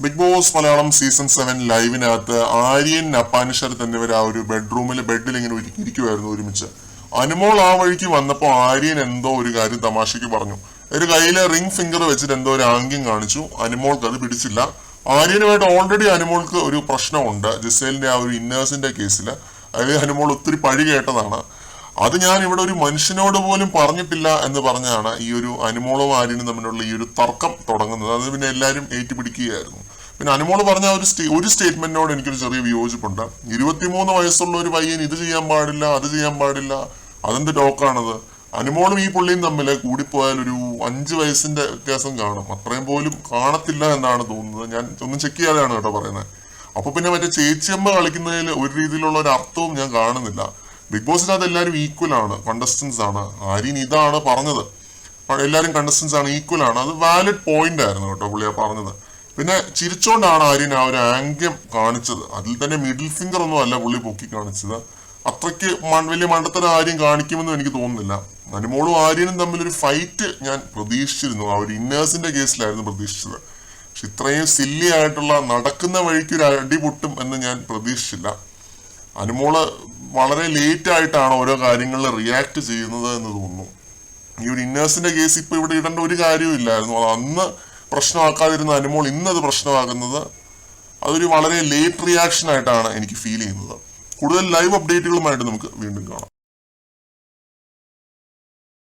Big boss Malayalam season 7 ലൈവിനകത്ത് ആര്യൻ അപ്പാനിഷരത്ത് എന്നിവർ ആ ഒരു ബെഡിൽ ഇങ്ങനെ ഇരിക്കുമായിരുന്നു ഒരുമിച്ച്. അനുമോൾ ആ വഴിക്ക് വന്നപ്പോൾ ആര്യൻ എന്തോ ഒരു കാര്യം തമാശയ്ക്ക് പറഞ്ഞു. ഒരു കയ്യിലെ റിംഗ് ഫിംഗർ വെച്ചിട്ട് എന്തോ ഒരു ആംഗ്യം കാണിച്ചു. അനുമോൾക്ക് അത് പിടിച്ചില്ല. ആര്യനുമായിട്ട് ഓൾറെഡി അനുമോൾക്ക് ഒരു പ്രശ്നമുണ്ട് ജിസേലിന്റെ ആ ഒരു ഇന്നേഴ്സിന്റെ കേസിൽ. അതിൽ അനുമോൾ ഒത്തിരി പഴി കേട്ടതാണ്. അത് ഞാൻ ഇവിടെ ഒരു മനുഷ്യനോട് പോലും പറഞ്ഞിട്ടില്ല എന്ന് പറഞ്ഞാണ് ഈ ഒരു അനുമോളും ആര്യനും തമ്മിലുള്ള ഈ ഒരു തർക്കം തുടങ്ങുന്നത്. അത് പിന്നെ എല്ലാവരും ഏറ്റുപിടിക്കുകയായിരുന്നു. പിന്നെ അനുമോള് പറഞ്ഞ ഒരു സ്റ്റേറ്റ്മെന്റിനോട് എനിക്കൊരു ചെറിയ വിയോജിപ്പുണ്ട്. 23 വയസ്സുള്ള ഒരു പയ്യൻ ഇത് ചെയ്യാൻ പാടില്ല, അത് ചെയ്യാൻ പാടില്ല, അതെന്ത് ഡോക്കാണത്? അനുമോളും ഈ പുള്ളിയും തമ്മിൽ കൂടിപ്പോയാൽ ഒരു 5 വയസ്സിന്റെ വ്യത്യാസം കാണും. അത്രയും പോലും കാണത്തില്ല എന്നാണ് തോന്നുന്നത്. ഞാൻ ഒന്നും ചെക്ക് ചെയ്യാതെയാണ് കേട്ടോ പറയുന്നത്. അപ്പൊ പിന്നെ മറ്റേ ചേച്ചിയമ്മ കളിക്കുന്നതിൽ ഒരു രീതിയിലുള്ള ഒരു അർത്ഥവും ഞാൻ കാണുന്നില്ല. ബിഗ് ബോസിനകത്ത് എല്ലാവരും ഈക്വൽ ആണ്, കണ്ടസ്റ്റൻസ് ആണ്. ആര്യൻ ഇതാണ് പറഞ്ഞത്, എല്ലാവരും കണ്ടസ്റ്റൻസ് ആണ്, ഈക്വൽ ആണ്. അത് വാലിഡ് പോയിന്റ് ആയിരുന്നു കേട്ടോ പുള്ളിയാ പറഞ്ഞത്. പിന്നെ ചിരിച്ചോണ്ടാണ് ആര്യൻ ആ ഒരു ആംഗ്യം കാണിച്ചത്. അതിൽ തന്നെ മിഡിൽ ഫിംഗർ ഒന്നും അല്ല പുള്ളി പൊക്കി കാണിച്ചത്. അത്രയ്ക്ക് വലിയ മണ്ടത്തരം ആര്യം കാണിക്കുമെന്നും എനിക്ക് തോന്നുന്നില്ല. അനുമോളും ആര്യനും തമ്മിലൊരു ഫൈറ്റ് ഞാൻ പ്രതീക്ഷിച്ചിരുന്നു. ആ ഒരു ഇന്നേഴ്സിന്റെ കേസിലായിരുന്നു പ്രതീക്ഷിച്ചത്. പക്ഷെ ഇത്രയും സില്ലി ആയിട്ടുള്ള നടക്കുന്ന വഴിക്ക് ഒരു അടി പൊട്ടും എന്ന് ഞാൻ പ്രതീക്ഷിച്ചില്ല. അനുമോള് വളരെ ലേറ്റ് ആയിട്ടാണ് ഓരോ കാര്യങ്ങളിൽ റിയാക്ട് ചെയ്യുന്നത് എന്ന് തോന്നുന്നു. ഈ ഒരു ഇന്നേഴ്സിന്റെ കേസ് ഇപ്പൊ ഇവിടെ ഇടേണ്ട ഒരു കാര്യവും ഇല്ലായിരുന്നു. അത് അന്ന് പ്രശ്നമാക്കാതിരുന്ന അനുമോൾ ഇന്നത് പ്രശ്നമാകുന്നത് അതൊരു വളരെ ലേറ്റ് റിയാക്ഷൻ ആയിട്ടാണ് എനിക്ക് ഫീൽ ചെയ്യുന്നത്. കൂടുതൽ ലൈവ് അപ്ഡേറ്റുകളുമായിട്ട് നമുക്ക് വീണ്ടും കാണാം.